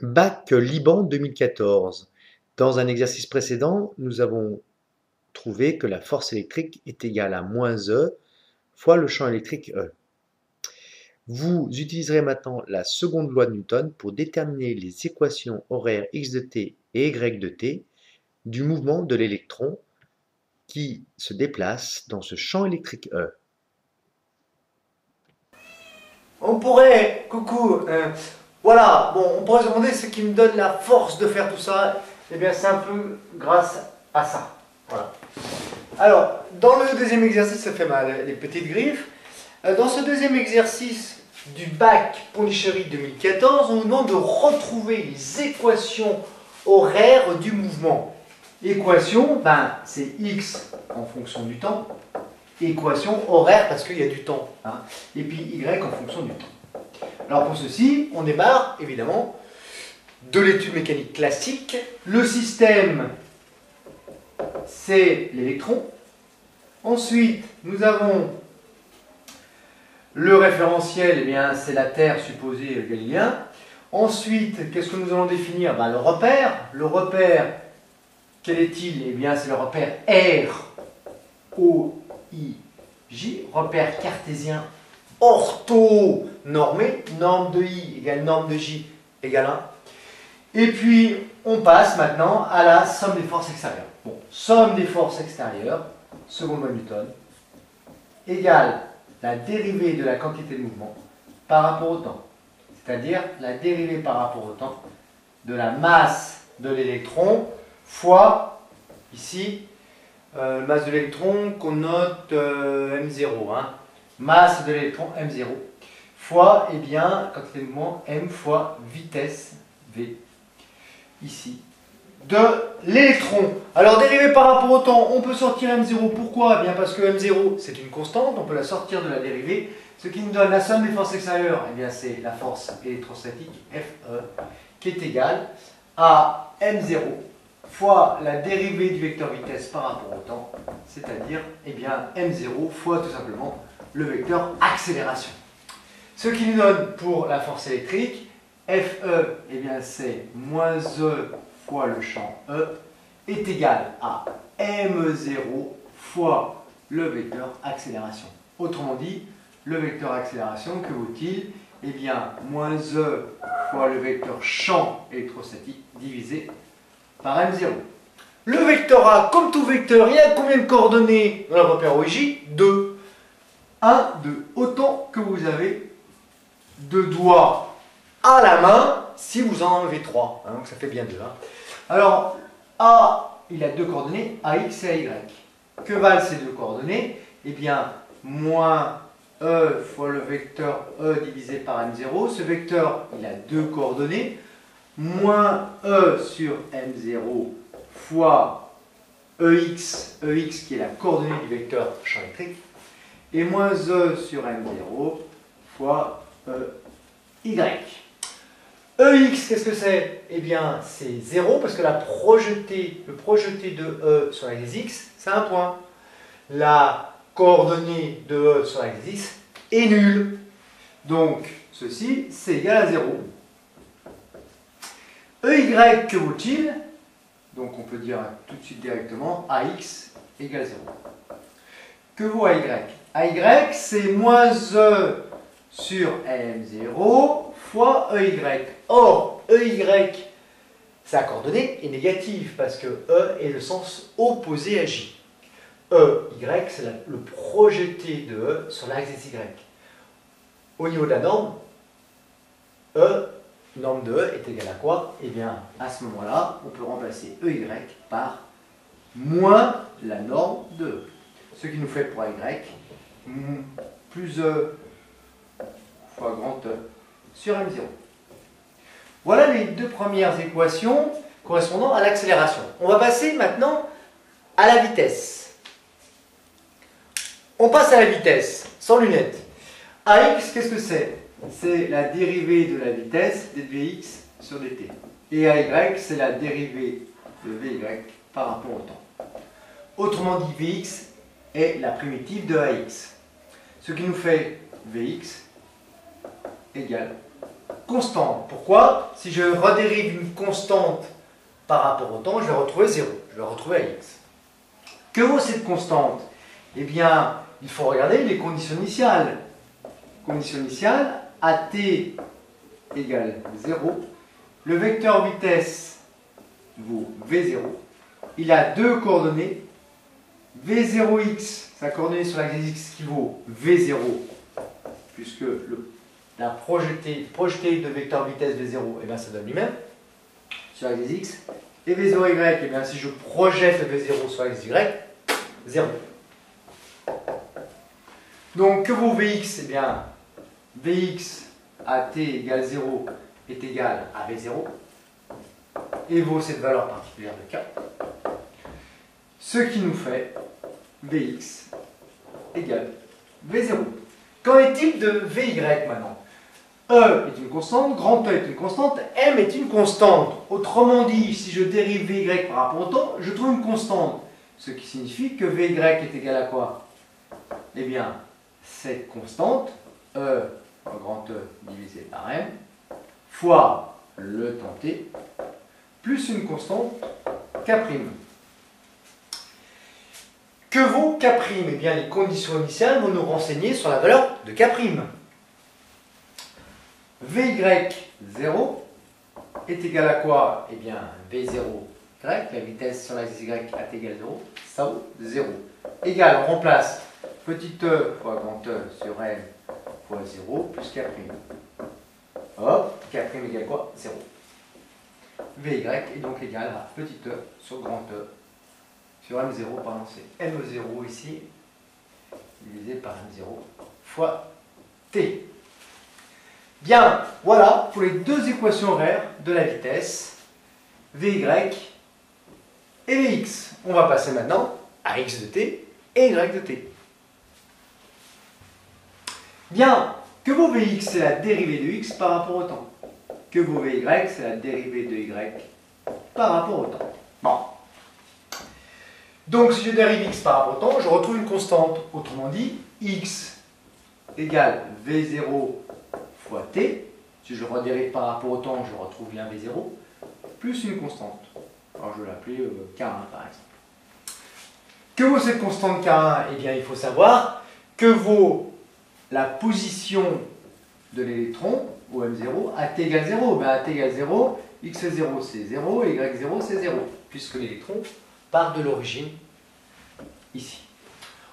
Bac Liban 2014. Dans un exercice précédent, nous avons trouvé que la force électrique est égale à moins E fois le champ électrique E. Vous utiliserez maintenant la seconde loi de Newton pour déterminer les équations horaires x de t et y de t du mouvement de l'électron qui se déplace dans ce champ électrique E. Voilà, bon, on pourrait se demander ce qui me donne la force de faire tout ça. Eh bien, c'est un peu grâce à ça. Voilà. Alors, dans le deuxième exercice, ça fait mal, les petites griffes. Dans ce deuxième exercice du bac Pondichéry 2014, on nous demande de retrouver les équations horaires du mouvement. Équation, ben, c'est x en fonction du temps. Équation horaire parce qu'il y a du temps. Hein, et puis y en fonction du temps. Alors pour ceci, on démarre évidemment de l'étude mécanique classique. Le système, c'est l'électron. Ensuite, nous avons le référentiel, eh bien c'est la Terre supposée galiléen. Ensuite, qu'est-ce que nous allons définir? Ben, le repère. Le repère, quel est-il? Eh bien c'est le repère R, O, I, J, repère cartésien orthonormé, norme de I égale norme de J égale 1. Et puis, on passe maintenant à la somme des forces extérieures. Bon, somme des forces extérieures, seconde loi de Newton, égale la dérivée de la quantité de mouvement par rapport au temps. C'est-à-dire la dérivée par rapport au temps de la masse de l'électron fois, ici, masse de l'électron qu'on note M0. Hein. Masse de l'électron M0 fois, eh bien, quantité de mouvement M fois vitesse V, ici, de l'électron. Alors, dérivé par rapport au temps, on peut sortir M0. Pourquoi? Eh bien, parce que M0, c'est une constante, on peut la sortir de la dérivée. Ce qui nous donne la somme des forces extérieures, eh bien, c'est la force électrostatique, Fe, qui est égale à M0 fois la dérivée du vecteur vitesse par rapport au temps, c'est-à-dire eh bien, M0 fois tout simplement le vecteur accélération. Ce qui nous donne pour la force électrique, Fe, eh bien c'est moins E fois le champ E, est égal à M0 fois le vecteur accélération. Autrement dit, le vecteur accélération, que vaut-il? Eh bien, moins E fois le vecteur champ électrostatique divisé par M0. Le vecteur A, comme tout vecteur, il y a combien de coordonnées dans le repère OJ? 2. 1, 2. Autant que vous avez de doigts à la main si vous en enlevez 3. Hein, donc ça fait bien 2. Hein. Alors, A, il a deux coordonnées, AX et AY. Que valent ces deux coordonnées? Eh bien, moins E fois le vecteur E divisé par M0. Ce vecteur, il a deux coordonnées. Moins E sur M0 fois EX qui est la coordonnée du vecteur champ électrique, et moins E sur M0 fois EY. EX, qu'est-ce que c'est? Eh bien, c'est 0 parce que le projeté de E sur l'axe X, c'est un point. La coordonnée de E sur l'axe X est nulle. Donc, ceci, c'est égal à 0. EY, que vaut-il? Donc on peut dire tout de suite directement AX égale 0. Que vaut AY? AY, c'est moins E sur M0 fois EY. Or, EY, sa coordonnée est négative parce que E est le sens opposé à J. EY, c'est le projeté de E sur l'axe Y. Au niveau de la norme, norme de E est égale à quoi? Eh bien, à ce moment-là, on peut remplacer EY par moins la norme de E. Ce qui nous fait pour Y, plus E fois grand E sur M0. Voilà les deux premières équations correspondant à l'accélération. On va passer maintenant à la vitesse. On passe à la vitesse, sans lunettes. AX, qu'est-ce que c'est? C'est la dérivée de la vitesse dvx sur dt. Et AY, c'est la dérivée de Vy par rapport au temps. Autrement dit, Vx est la primitive de AX. Ce qui nous fait Vx égale constante. Pourquoi? Si je redérive une constante par rapport au temps, je vais retrouver 0. Je vais retrouver à x. Que vaut cette constante? Eh bien, il faut regarder les conditions initiales. Condition initiale, at égale 0. Le vecteur vitesse vaut v0. Il a deux coordonnées. v0x, sa coordonnée sur l'axe x qui vaut v0, puisque la projetée de vecteur vitesse v0, eh bien, ça donne lui-même sur l'axe x. Et v0y, eh bien, si je projette le v0 sur l'axe y, 0. Donc, que vaut vx? Eh bien, vx à t égale 0 est égal à v0 et vaut cette valeur particulière de k. Ce qui nous fait vx égale v0. Qu'en est-il de vy maintenant? E est une constante, grand E est une constante, m est une constante. Autrement dit, si je dérive vy par rapport au temps, je trouve une constante. Ce qui signifie que vy est égal à quoi? Eh bien, cette constante, E, grand E divisé par m, fois le temps t, plus une constante k'. Que vaut k'? Eh bien, les conditions initiales vont nous renseigner sur la valeur de k'. Vy0 est égal à quoi? Eh bien, v0y, la vitesse sur l'axe y at égale 0, ça vaut 0. Égal, on remplace petit e fois grand E sur m fois 0 plus k'. Hop, k' égale quoi? 0. Vy est donc égal à petit e sur grand E sur m0, pardon, c'est m0 ici, divisé par m0 fois t. Bien, voilà pour les deux équations horaires de la vitesse, vy et vx. On va passer maintenant à x de t et y de t. Bien, que vaut vx? C'est la dérivée de x par rapport au temps. Que vaut vy? C'est la dérivée de y par rapport au temps. Bon. Donc, si je dérive x par rapport au temps, je retrouve une constante. Autrement dit, x égale v0 fois t. Si je redérive par rapport au temps, je retrouve bien v0, plus une constante. Alors, je vais l'appeler k1 par exemple. Que vaut cette constante k1? Eh bien, il faut savoir que vaut la position de l'électron au m0 à t égale 0. Ben, à t égale 0, x0 c'est 0 et y0 c'est 0, puisque l'électron part de l'origine ici.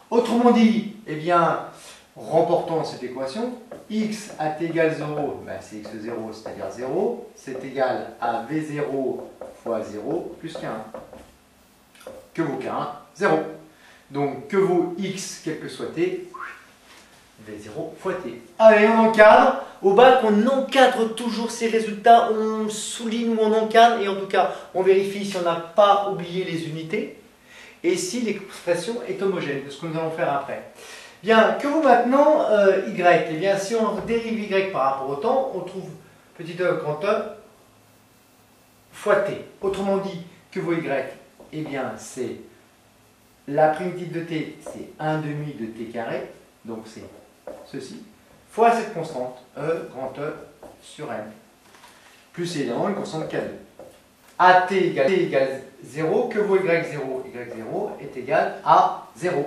Autrement dit, eh bien, remportons cette équation, x à t égale 0, ben c'est x0, c'est-à-dire 0, c'est égal à v0 fois 0 plus k1. Que vaut k1? 0. Donc, que vaut x, quel que soit t? v0 fois t. Allez, on encadre. Au bac, on encadre toujours ces résultats, on souligne ou on encadre, et en tout cas, on vérifie si on n'a pas oublié les unités, et si l'expression est homogène, de ce que nous allons faire après. Bien, que vaut maintenant y? Eh bien, si on dérive y par rapport au temps, on trouve petit e grand E fois t. Autrement dit, que vaut y? Eh bien, c'est la primitive de t, c'est 1 demi de t carré, donc c'est ceci, fois cette constante, E grand E sur m, plus évidemment une constante k2. À t égale 0, que vaut y0? Y0 est égal à 0.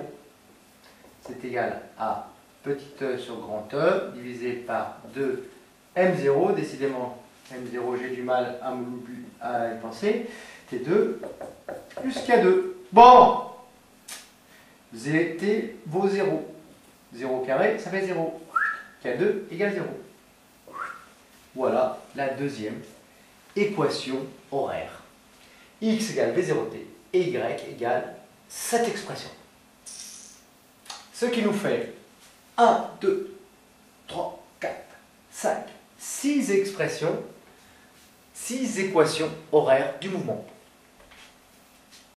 C'est égal à petit e sur grand E divisé par 2 m0. Décidément, m0, j'ai du mal à y penser. T2 plus K2. Bon, T vaut 0. 0 carré, ça fait 0. K2 égale 0. Voilà la deuxième équation horaire. X égale V0t et Y égale cette expression. Ce qui nous fait 1, 2, 3, 4, 5, 6 expressions, 6 équations horaires du mouvement.